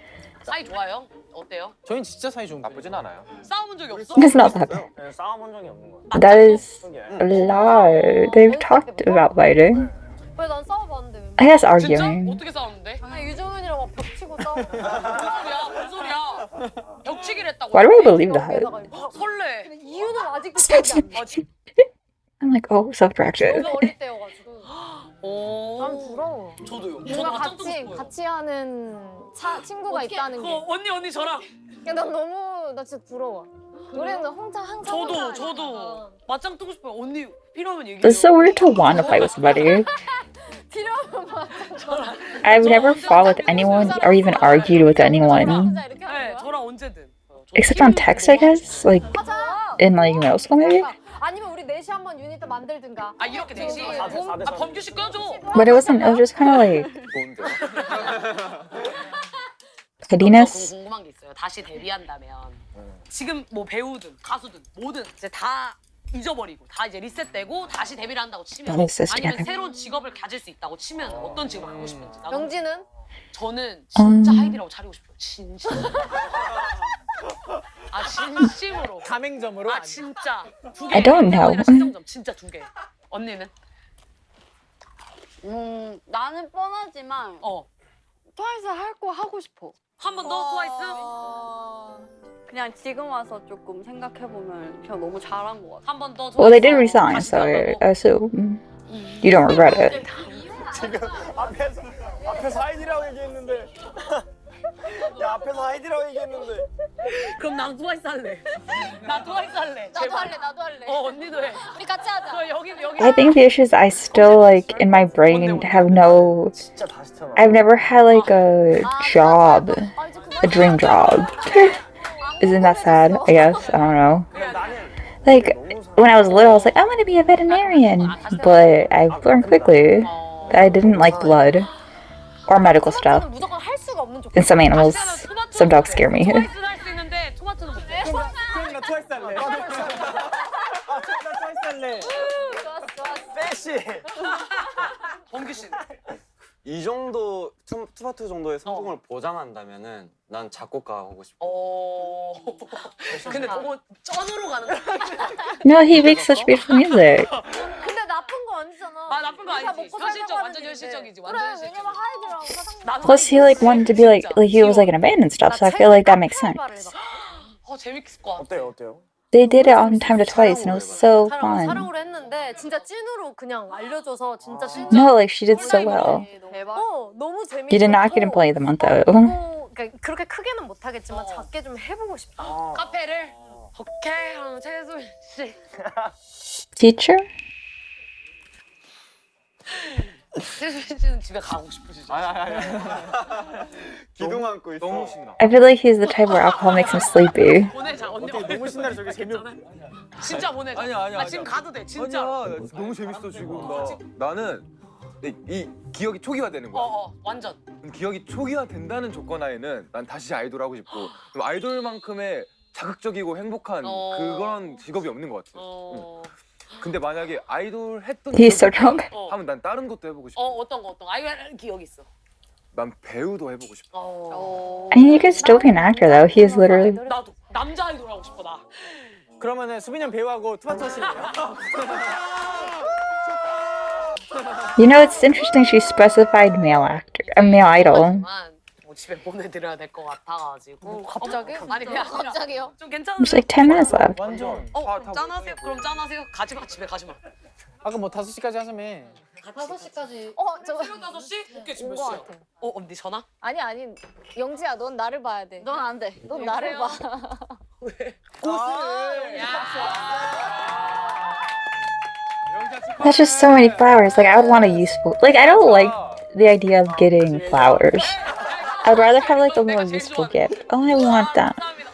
사이 좋아요? 어때요? 저희는 진짜 사이 좋은 나쁘진 않아요. 싸워본 적이 없어? It's not that bad. 네, 싸워본 적이 없는 거야. That is a lot. They've talked about fighting. 왜 난 싸워봤는데 왜? I guess 진짜? arguing. 어떻게 싸웠는데? 그냥 유정현이랑 막 벽치고 싸우고. 뭔 소리야? 뭔 소리야? 벽치기를 했다고? Why do I believe that? 설레. 근데 이유는 아직도 기억이 안 나. I'm like, oh, so attractive. 너무 어릴 때여가지고. 오. 난 부러워. 저도요. 뭔가 완전 뜨고 싶어요. 같이 하는 친구가 있다는 게. 언니 저랑. 야, 난 너무 나 진짜 부러워. 노래는 혼자 항상. 저도 맞짱 뜨고 싶어요. 언니 필요하면 얘기해요. It's so weird to want to fight with somebody. I've never fought with anyone or even argued with anyone. 네, 저랑 언제든. Except on text, I guess. Like, in like middle school, maybe? 아니면 우리 넷이 한번 유닛 만들든가. 아 이렇게 넷이. 아 범규 씨 껴줘. But it wasn't, it was just kind of like 좋은데. pettiness. 궁금한 게 있어요. 다시 데뷔한다면 지금 뭐 배우든 가수든 뭐든 이제 다 잊어버리고 다 이제 리셋되고 다시 데뷔를 한다고 치면 That is 아니면 together. 새로운 직업을 가질 수 있다고 치면 어떤 직업을 하고 싶은지. 나는 영지는? 저는 진짜 하이디라고 차리고 싶어요. 진심. 아 진심으로. 가맹점으로. 아 진짜 두 개. I don't know. 신정점 진짜 두 개. 언니는? 나는 뻔하지만 트와이스 할 거 하고 싶어. 한 번 더 트와이스? 그냥 지금 와서 조금 생각해보면 그냥 너무 잘한 것 같아. 한 번 더. Well, they did resign, so I assume you don't regret it. 지금 앞에서 하이디라고 얘기했는데. 야 앞에서 하이디라고 얘기했는데. 그럼 난 트와이스 할래. 나 트와이스 할래. 나도 할래. 언니도 해. 우리 같이 하자. 저 여기. I think the issue is I still like in my brain have no. 진짜 다시 태어나. I've never had like a job, a dream job. Isn't that sad? I guess I don't know. Like when I was little, I was like, I want to be a veterinarian, but I learned quickly that I didn't like blood or medical stuff. 무조건 할 수가 없는 조건. And some animals, 토마토 some dogs scare me. 트와이스 할수 있는데 토마토는 못해. 그럼 나 트와이스 할래. 나 트와이스 할래. 좋았어 좋았어. 빼시. 범규 씨. 이 정도 투바투 정도의 성공을 보장한다면은 난 작곡가 하고 싶어. 근데 너무 쩐으로 가는 거야. No, he makes such beautiful music. 근데 나쁜 거 아니잖아. 아 나쁜 거 우리가 아니지. 먹고 현실적 살자고 완전 하는 현실적이지. 일인데. 완전 그래 현실적. 왜냐면 하이드랑 사장님. Plus, he like wanted to be like he was like in a band and stuff, so I feel like that makes sense. 재밌을 것 같아. 어때요, 어때요? They did it on Time to Twice, and it was so fun. 사랑으로 했는데 진짜 찐으로 그냥 알려줘서 진짜 진짜. No, like she did so well. 대박. 너무 재밌어. You did not get to play them though. 그러니까 그렇게 크게는 못하겠지만 작게 좀 해보고 싶다. 카페를 오케이 하면 최소민 씨. Teacher? 최소민 씨는 집에 가고 싶으시죠? 아니. 기둥 안고 있어. 너무 신나. I feel like he's the type where alcohol makes him sleepy. 보내자 언니. 어떻게 너무 신나서 저게 재미없. 진짜 보내자. 아니야. 지금 가도 돼 진짜. 아니야. 나 너무 재밌어 지금 나는 이 기억이 초기화되는 거야. 완전. 기억이 초기화된다는 조건 하에는 난 다시 아이돌 하고 싶고 좀 아이돌만큼의 자극적이고 행복한 그런 직업이 없는 것 같아. 근데 만약에 아이돌 했던 He's so 기억이 drunk. 하면 난 다른 것도 해보고 싶어. 어떤 거 아이돌 기억이 있어. 난 배우도 해보고 싶어. I mean, you could still be an actor though. He is literally. 나도 남자 아이돌 하고 싶어 나. 그러면은 수빈이 형 배우하고 투바투 하시네요. You know, it's interesting she specified male actor, a male idol. 뭐 집에 보내드려야 될 것 같아가지고. 갑자기? 아니 그냥 갑자기요? 좀 괜찮은데. There's like 10 minutes left. 완전. 그럼 짠하세요. 그럼 짠하세요. 가지마 집에 가지마. 아까 뭐 5시까지 하자며. 5시까지. 저 새벽 5시? 오케이 지금 온 몇 거 시야? 같아. 언니 전화? 아니 영지야 넌 나를 봐야 돼. 넌 안 돼. 넌 나를 봐. That's just so many flowers. Like, I would want a useful. Like, I don't like the idea of getting flowers. I'd rather have like a more useful gift. Oh, I want that. 감사합니다.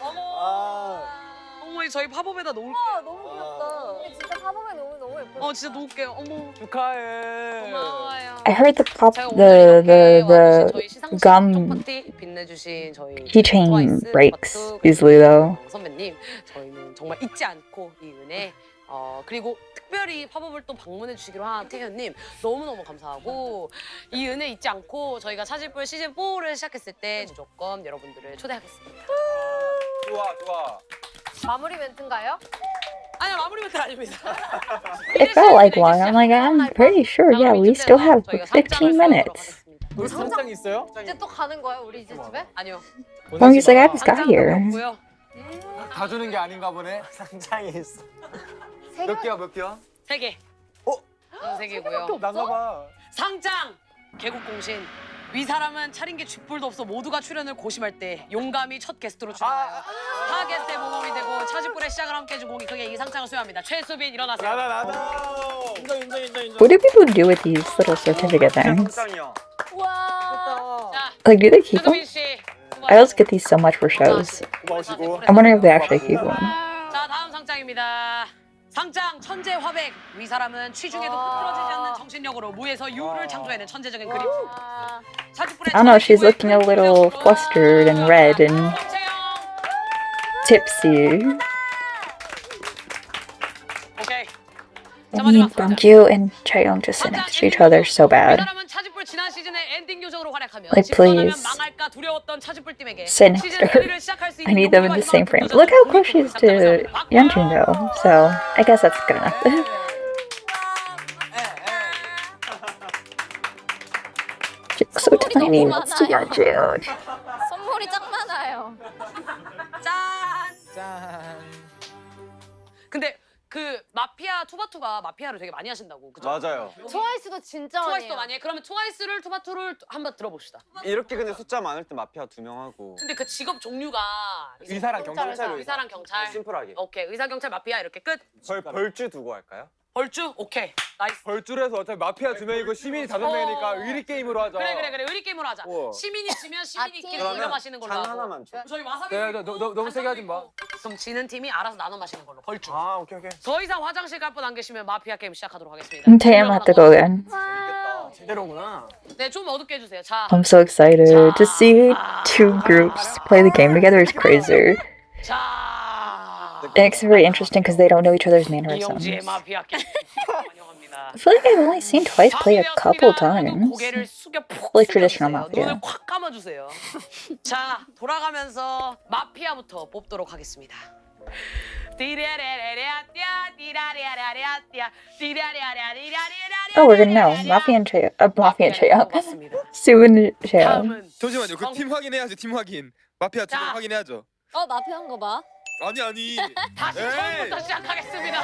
어머 저희 팝업에다 놓을게요. 너무 귀엽다. 진짜 화보에 너무 예뻐. 진짜 놓을게요. 어머 축하해. 고마워요. I heard the pop, 제가 오늘 이렇게 the 저희 시상식 gum 파티 빛내주신 저희 keychain 트와이스, breaks 토마토, easily though. 선배님 저희는 정말 잊지 않고 이 은혜 그리고 특별히 팝업을 또 방문해 주시기로 한 태현님 너무너무 감사하고 이 은혜 잊지 않고 저희가 차질볼 시즌4를 시작했을 때 무조건 여러분들을 초대하겠습니다. 좋아. 마무리 멘트인가요? 아니요 마무리 멘트 아닙니다. It felt like one. I'm like, I'm pretty sure. Yeah, we still have 15 minutes. 우리 상장 있어요? 이제 또 가는 거예요 우리 이제 집에? 아니요. Longest like I just got here. 없고요. 다 주는 게 아닌가 보네. 상장이 있어. 몇 개야? 3개. 3개고요. 나가봐. 상장 개국공신 위사람은 차린 게 쥐뿔도 없어 모두가 출연을 고심할 때 용감히 첫 게스트로 출연하여 타 게스트의 모범이 되고 차집불의 시작을 함께 해준 공이 크게 이 상장을 수여합니다. 최수빈 일어나세요. 나다. 인정. What do people do with these little certificate things? 상장이요. 와. 자, Like, do they keep them? 최수빈 씨. I always get these so much for shows. 고마우시고. I'm wondering if they actually keep them. 자, 다음 상장입니다. 상장 천재 화백 위사람은 취중에도 흐트러지지 않는 정신력으로 무에서 유를 창조해낸 천재적인 그림. 차집불의 I don't know, she's looking a little flustered and red and tipsy. 오케이. I need Bangju and Chaeyoung to sit next to each other so bad. 위사람은 차집불 지난 시즌의 엔딩 요정으로 활약하며 Like, 집권하면 please. 망할까 두려웠던 차집불 팀에게 Sit next to her. I need them in the same frame. Look how close she is to Yeonjun though, so I guess that's good enough. She looks so tiny next to Yeonjun. 선물이 짱 많아요. 짠. 근데 그 마피아 투바투가 마피아를 되게 많이 하신다고 그죠? 맞아요. 트와이스도 진짜 많이 트와이스도 해요. 많이 해. 그러면 트와이스를 투바투를 한번 들어봅시다. 이렇게 근데 숫자 많을 때 마피아 2명 하고 근데 그 직업 종류가 의사랑 경찰. 의사랑 경찰. 심플하게. 오케이 의사 경찰 마피아 이렇게 끝. 벌주 두고 할까요? 벌주? 오케이. 나이스. 벌줄에서 어차피 마피아 2명이고 시민이 5명이니까 의리 게임으로 하자. 그래. 의리 게임으로 하자. 우와. 시민이 지면 시민이끼리 그러면 돌려 마시는 걸로 잔 하고. 하나만 줘. 저희 와사비. 야, 너무 세게 하지 마. 그럼 지는 팀이 알아서 나눠 마시는 걸로. 벌주. 아 오케이. 더 이상 화장실 갈 분 안 계시면 마피아 게임 시작하도록 하겠습니다. Taeyang had to go then. 제대로구나. 네, 좀 어둡게 해주세요. 자, I'm so excited to see two groups play the game together. Is crazy. 자. And it's very interesting because they don't know each other's mannerisms. 이영지의 마피아 게임 환영합니다. I feel like I've only seen Twice play a couple times. 고개를 숙여 푹 Like traditional 숙여주세요. mafia. 눈을 콱 감아주세요. 자, 돌아가면서 마피아부터 뽑도록 하겠습니다. Oh, we're gonna know. Mafia and Chaeyoung. 맞습니다. Sue and Chaeyoung. 다음은 잠시만요. 그 팀 확인해야죠. 팀 확인. 마피아 자. 2명 확인해야죠. 마피아한 거 봐. 아니. 다시 처음부터 시작하겠습니다.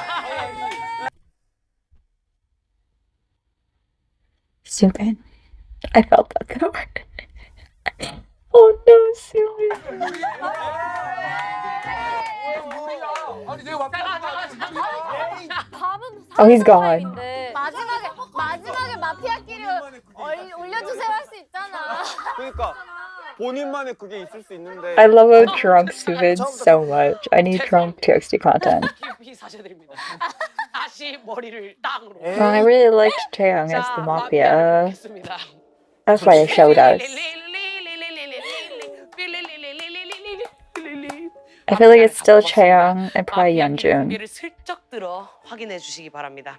Subin. I felt that card. Oh no, Subin. 아니 내가 Oh, he's gone. 마지막에 마피아끼리 올려주세요 할 수 있잖아. 그러니까 본인만의 그게 있을 수 있는데. I love how drunk Subin so much. I need drunk TXT content. 깊이 사죄드립니다. 다시 머리를 땅으로. Well, I really liked Chaeyoung as the mafia. 겠습니다. That's why they showed us. I feel like it's still Chaeyoung and probably Yeonjun. 고개를 슬쩍 들어 확인해 주시기 바랍니다.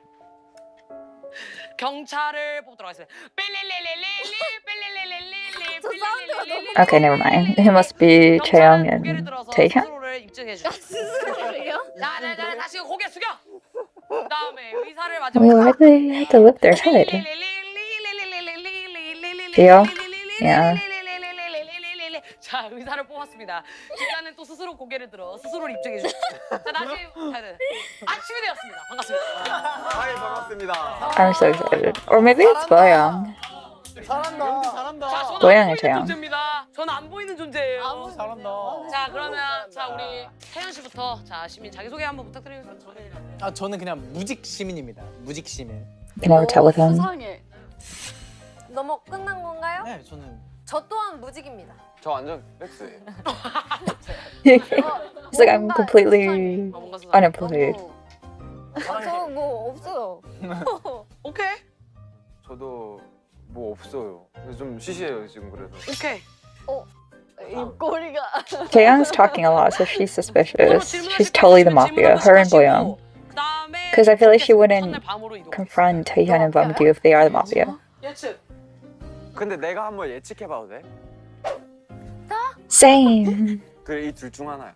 경찰을 뽑도록 하겠습니다. Okay, never mind. It must be Chaeyoung and Taehyun. 스스로를 입증해 주세요. 자, 다시 고개 숙여. 그다음에 의사를 Wait, why do they have to lift their head? Deal? Yeah. 자, 의사를 뽑았습니다. 일단은 또 스스로 고개를 들어 스스로를 입증해 주세요. 자, 다시 아침이 되었습니다. 반갑습니다. 아이 반갑습니다. I'm so excited. Or maybe it's Boyoung. 자, 저는 고양이 안 보이는 저양. 존재입니다. 저는 안 보이는 존재예요. 잘한다. 자, 그러면 자 우리 태연 씨부터 자 시민 자기 소개 한번 부탁드리겠습니다. 아 저는 그냥 무직 시민입니다. 무직 시민. Can never tell with him. 세상에. 너무 끝난 건가요? 네, 저는 저 또한 무직입니다. 저 완전 백스예요. He's like, I'm completely 뭔가 수상. unemployed. 저 뭐 없어요. 오케이, 저도 뭐 없어요. 좀 시시해요 지금 그래서. 오케이. 입꼬리가. Taeyoung's talking a lot, so she's suspicious. She's totally the mafia, her and Boyoung. Because I feel like she wouldn't confront Taehyun and Bumgyu if they are the mafia. 예측. 근데 내가 한번 예측해봐도 돼? Same. 그래 이 둘 중 하나야.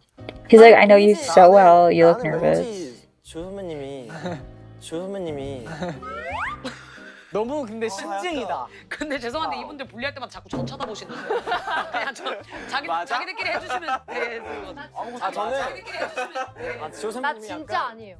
He's like, I know you so well. You look nervous. 조 선배님이 너무 근데 신증이다. 근데 죄송한데 이분들 분리할 때마다 자꾸 저 쳐다보시는데 그냥 자기들끼리 해주시면 되는 거. 저는 자기들끼리 해주시면 돼. 조 나 선배님이 진짜 아니에요.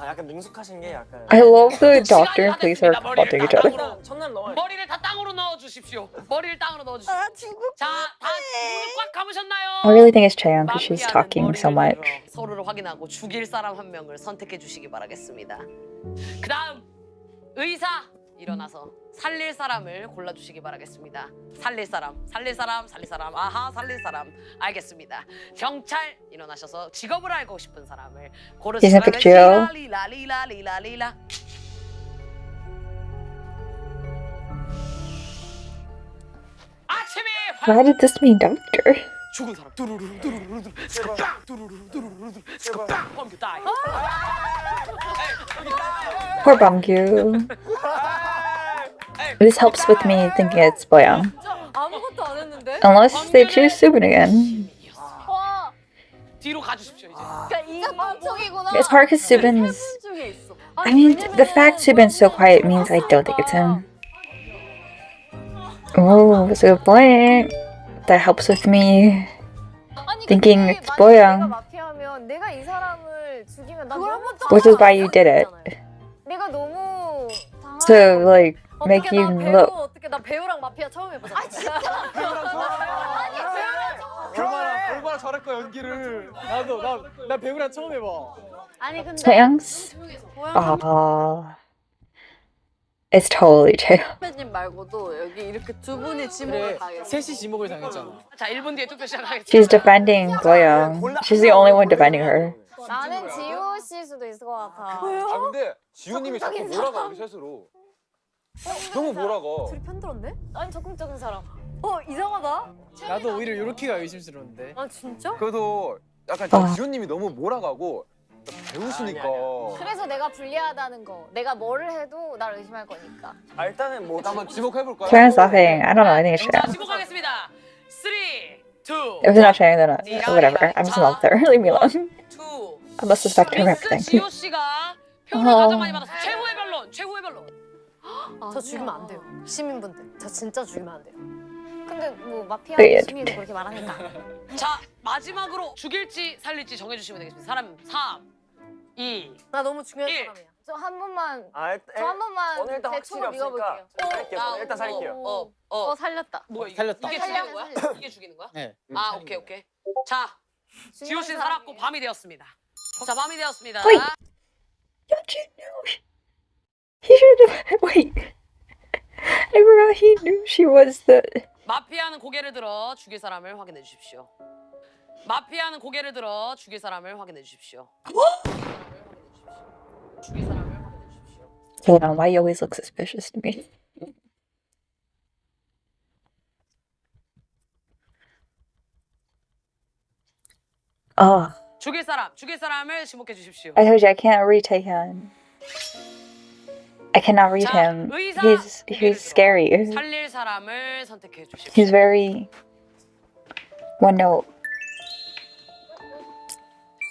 약간 능숙하신 게 약간 I love the doctor and police are confronting each other. 첫날 넘어요. 머리를 다 땅으로 넣어 주십시오. 머리를 땅으로 넣어 주십시오. 자, 다 눈을 꽉 감으셨나요? I really think it's Chaeyoung because she's 마피아는 talking so 머리를 much. 들어 서로를 확인하고 죽일 사람 한 명을 선택해 주시기 바라겠습니다. 그다음 의사 일어나서 살릴 사람을 골라주시기 바라겠습니다. 살릴 사람. 아하, 살릴 사람. 알겠습니다. 경찰 일어나셔서 직업을 알고 싶은 사람을 고르시기 Isn't it Jill? 리라. 아침에 Why did this mean doctor? 죽은 사람 두루루루 스크빵 두루루루 스크빵 범규 다이. Poor Bumgyu. This helps with me thinking it's Boyoung. 아무것도 안 했는데? Unless they choose Subin again. 와, 뒤로 가주십시오 이제. 그러니까 이 멍청이구나. It's hard because Subin's... 중에 있어. I mean, the fact Subin's so quiet means I don't think it's him. Oh, that's a good point. That helps with me. 아니, thinking 근데 it's 만약에 Boyoung. 내가 마피아면 내가 이 사람을 죽이면 난 너무 Which is why you did it. 내가 너무 당황. To, like, make you look... 어떻게 나 배우랑 마피아 처음 해보자. 아 진짜. 아니 배우랑 그만하. 얼마나 잘할까 연기를. 나도 나 배우랑 처음 해봐. 아니 근데 Taeyong's? It's totally Taeyong. 선배님 말고도 여기 이렇게 두 분이 그래 지목을 당했어. 셋이 지목을 당했잖아. 자, 1분 뒤에 투표 시작하겠습니다. She's defending Boyoung. She's the only one defending her. 나는 지호 씨일 수도 있을 것 같아. 아 근데 지훈님이 자꾸 몰아가 우리 셋으로. 너무 몰아가. 둘이 편들었네? 난 적극적인 사람. 이상하다. 나도 오히려 요렇게가 의심스러운데. 아 진짜? 그래도 약간 지훈님이 너무 몰아가고 배우시니까. 그래서 내가 불리하다는 거. 내가 뭐를 해도 날 의심할 거니까. 아, 일단은 뭐 한번 지목해볼까요? Taeyong's laughing. I don't know. I think it's 자, Taeyong. 지목하겠습니다. 3, 2, If it's not Taeyong, then whatever. I'm just in love with her. Leave me alone. 2. I must suspect her of 미스 everything. 지호 씨가 표를 가장 많이 받았어. 최고의 변론, 최고의 변론. 저 죽이면 안 돼요. 시민분들. 저 진짜 죽이면 안 돼요. 근데 뭐 마피아 네. 시민도 그렇게 말하니까. 자, 마지막으로 죽일지 살릴지 정해주시면 되겠습니다. 사람 3, 2, 나 너무 중요한 1. 사람이야. 저 한 번만 아, 저 한 번만 오늘 일단 제 확실히 촉을 없으니까 믿어볼게요. 살릴게요. 일단 살릴게요. 살렸다. 뭐야 이게? 살렸다. 이게 죽이는 거야? 이게 죽이는 거야? 네. 아, 오케이, 오케이. 자, 지호 씨는 살았고 밤이 되었습니다. 자, 밤이 되었습니다. Wait. Don't you know? He should have. Wait. I forgot he knew she was the. 마피아는 고개를 들어 죽일 사람을 확인해 주십시오. 마피아는 고개를 들어 죽일 사람을 확인해 주십시오. 죽일 사람을 확인해 주십시오. Hold on. Why you always look suspicious to me? Oh, 죽일 사람을 지목해 주십시오. I told you I can't read Taehyun. I cannot read 자, him. 의사 He's 고개를 scary. 들어 살릴 사람을 선택해 주십시오. He's very one note.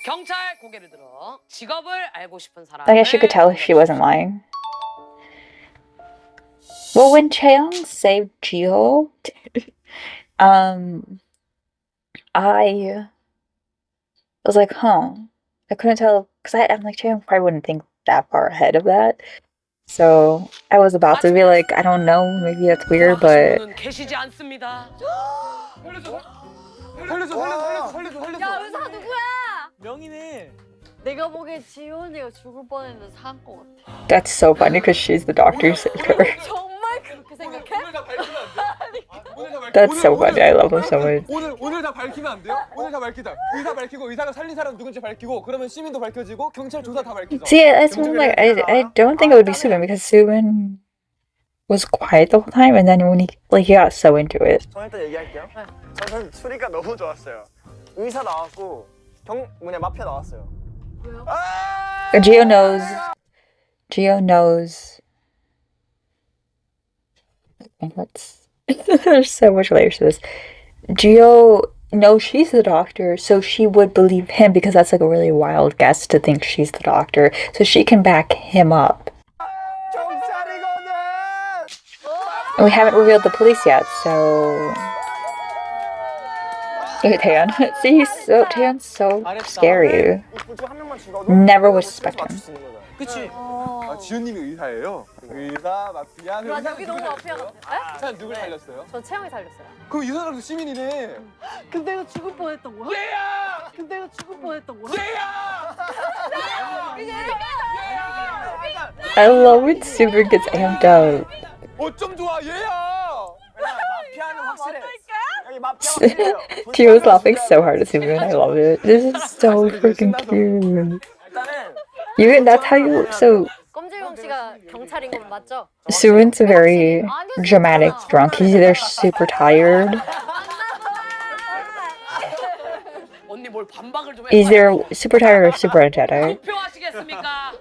경찰 고개를 들어 직업을 알고 싶은 사람. I guess you could tell if she wasn't lying. Well, when Chaeyoung saved Jihyo, I was like, huh. I couldn't tell because I'm like Chaeyoung probably wouldn't think that far ahead of that. So I was about to be like, I don't know, maybe that's weird, but 계시지 않습니다. 살려줘. 야 의사 누구야? 명이네. 내가 보기엔 지훈이가 죽을 뻔했는데 산 거 같아. that's so funny because she's the doctor who saved her. 정말 그렇게 생각해? 오늘 다 밝히면 안 돼? 오늘 다 That's so funny. I love him so much. 오늘 다 밝히면 안 돼요? 오늘 다 밝히자. 의사 밝히고 의사가 살린 사람 누군지 밝히고 그러면 시민도 밝혀지고 경찰 조사 다 밝히자. See, that's one like I don't think it would be Subin because Subin was quiet the whole time, and then when he got so into it. 저 일단 얘기할게요. 저는 수리가 너무 좋았어요. 의사 나왔고 마피아 나왔어요. 왜요? Gio knows. Gio knows. And let's. There's so much layers to this. Gio knows she's the doctor, so she would believe him because that's like a really wild guess to think she's the doctor, so she can back him up. And we haven't revealed the police yet, so. Taeyeon. See, Taeyeon's so scary. Never would suspect him. 그치? 아, 지훈님이 의사예요? 의사, 마피아. 나 여기 너무 마피아 같아. 사람 누굴 살렸어요? 저 채영이 살렸어요. 그럼 이 사람도 시민이네. 근데 이거 죽을 뻔했던 거야? 얘야! 근데 이거 죽을 뻔했던 거야? 얘야! I love when Subin gets amped up. 어쩜 좋아, 얘야! 마피아는 확실해. 여기 마피아 확실해요. Gio's laughing so hard at Subin. I love it. This is so freaking cute. Even that's how you look so. 껌질공 씨가 경찰인 건 맞죠? Subin's a very dramatic drunk. He's either super tired. 언니 뭘 반박을 좀 해. He's either super tired or super energetic. 투표하시겠습니까?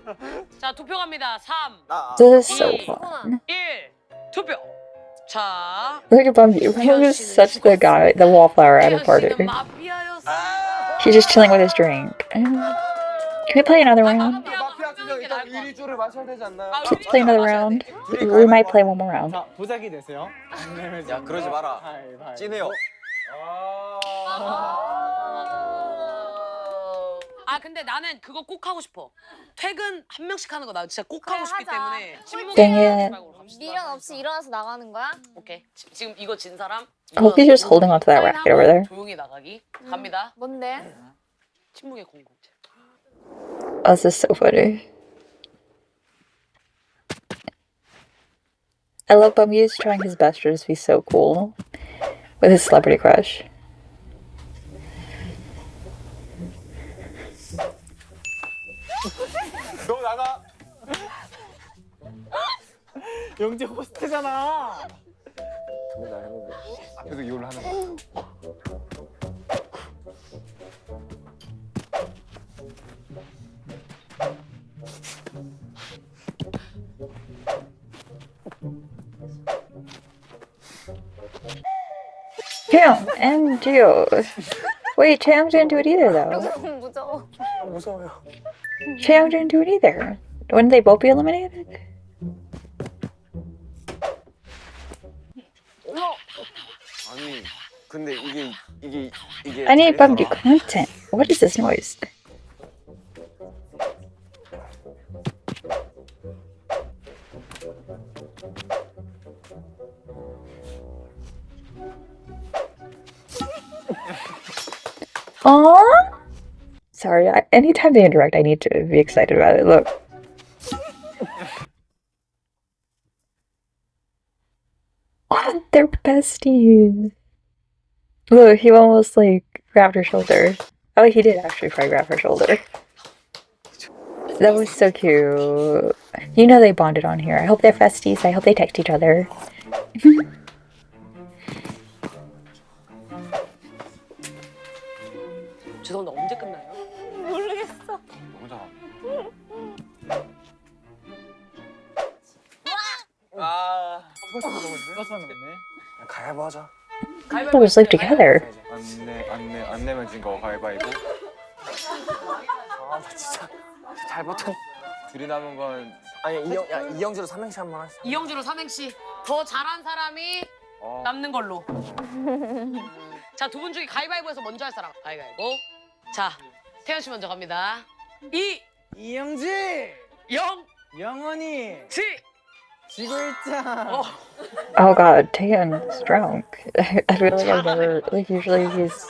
자, 투표 갑니다. 3, This is so fun. 1, 투표. 자, Look at Bumby. He was such the guy, the wallflower at a party. 씨는 마피아였어. He's just chilling with his drink. Can we play another round? 마피아 두명 일단 의리주를 마셔야 되지 않나요? Let's play another round. We might play one more round. 자, 보자기 되세요. 야, 그러지 마라. 찐해요. 아, 아 근데 나는 그거 꼭 하고 싶어. 퇴근 한 명씩 하는 거 나 진짜 꼭 하고 싶기 하자. 때문에 침묵의 Dang it. 마지막으로 갑시다. 미련 없이 일어나서 나가는 거야? 오케이. 지금 이거 진 사람. I hope he's just holding onto that racket over there. 조용히 나가기. 갑니다. 뭔데? 침묵의 공공재. Oh, this is so funny. I love Bumgyu's trying his best to just be so cool with his celebrity crush. 너 나가. 영재 호스트잖아. 앞에서 이혼을 하는 거야. Chaeyoung and Gio. Wait, Chaeyoung didn't do it either though. 무서워. 무서워요. Chaeyoung didn't do it either. Wouldn't they both be eliminated? 아니 근데 이게 I need 잘 Bumgyu 살아. content. What is this noise? Aww. Sorry, anytime they interact, I need to be excited about it. Look. Oh, they're besties. Look, he almost like grabbed her shoulder. Oh, he did actually probably grab her shoulder. That was so cute. You know they bonded on here. I hope they're festies. I hope they text each other. 죄송한데 언제 끝나요? 모르겠어. 너무 잘하. 아 버스만 남았네. 가위바위보 하자. People just live together. 안 내면 진 거 가위바위보. 아 나 진짜 잘 버텨. 둘이 남은 건 아니 이영주로 삼행시 한번 하자. 이영주로 삼행시. 더 잘한 사람이 남는 걸로. 자, 두 분 중에 가위바위보에서 먼저 할 사람. 가위바위보. 자, 태연 씨 먼저 갑니다. 이영지 영, 영원히 지. 지고 있자. Oh god, Taeyeon's drunk. I feel like I've never, like usually he's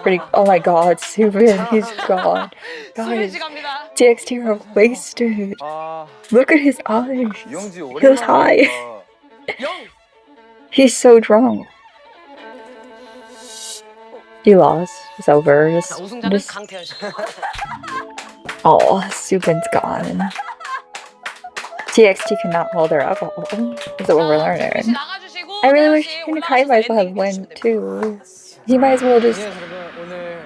pretty, oh my god, Subin, he's gone. 수빈 Guys, 씨 갑니다. TXT are wasted. 아 Look at his eyes. 이영지 He was high. 영. He's so drunk. He lost. It's over. 자, 우승자는 강태현 씨. Oh, Subin's gone. TXT cannot hold their alcohol. That's what we're 수빈 씨 learning. 나가주시고 I really 태연 wish 씨 he 올라가셔서 might as well have 엔딩 won 해주시면 됩니다. too. He might as well just 네, 여러분 오늘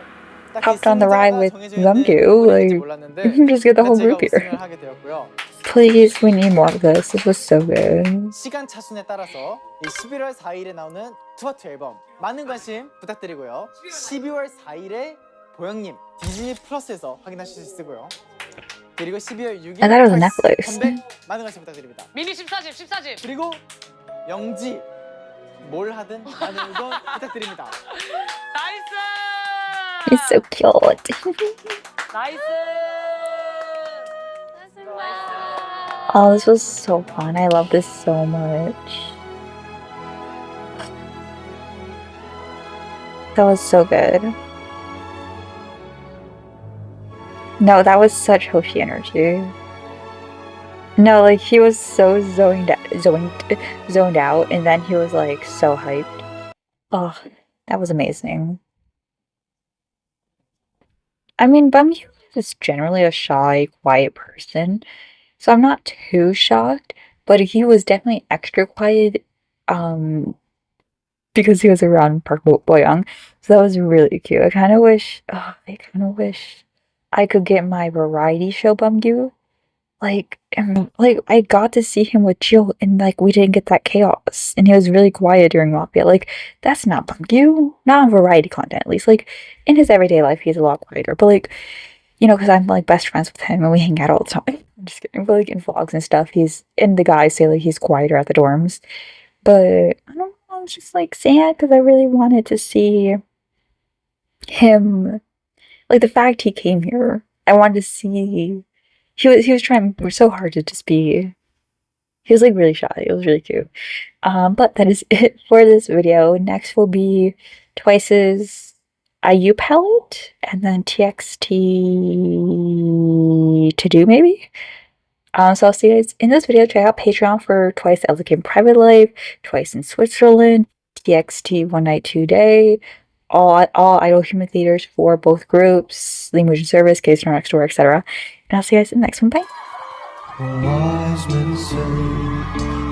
딱히 hopped on the ride with 승자가 정해져 있는 Bumgyu. 부분인지 Like, 몰랐는데 just get the whole 제가 group here. 우승을 하게 되었고요. Please, we need more of this. This was so good. 시간 차순에 따라서 이 11월 4일에 나오는 투아투 앨범 많은 관심 부탁드리고요. 12월 4일에 보영님 디즈니 플러스에서 확인하실 수 있고요. 그리고 12월 6일 I thought it was Netflix. 컴백 많은 관심 부탁드립니다. 미니 14집. 그리고 영지 뭘 하든 많은 응원 부탁드립니다. 나이스. He's so cute. 나이스. Oh, this was so fun. I love this so much. That was so good. No, that was such Hoshi energy. No, like he was so zoned out, and then he was like so hyped. Oh, that was amazing. I mean, Bumgyu is generally a shy, quiet person, so I'm not too shocked. But he was definitely extra quiet, because he was around Park Bo-young. So that was really cute. I kind of wish I could get my variety show Bumgyu. Like I got to see him with Jill, and like we didn't get that chaos, and he was really quiet during Mafia. Like that's not Bumgyu, not on variety content at least. Like in his everyday life, he's a lot quieter. But like, you know, because I'm like best friends with him and we hang out all the time. I'm just kidding. But like in vlogs and stuff, and the guys say like he's quieter at the dorms. But I don't know. I was just like sad because I really wanted to see him. Like the fact he came here I wanted to see. He was trying so hard to just be. He was like really shy. It was really cute. But that is it for this video. Next will be Twice's IU palette and then TXT To Do maybe. So I'll see you guys in this video. Check out Patreon for Twice Elegant Private Life, Twice in Switzerland, TXT One Night 2 Day, all Idol Human Theaters for both groups, the Emotion Service, Kids Next Door, etc. And I'll see you guys in the next one. Bye. Wise men say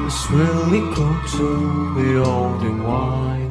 it's really cool to be old and wise.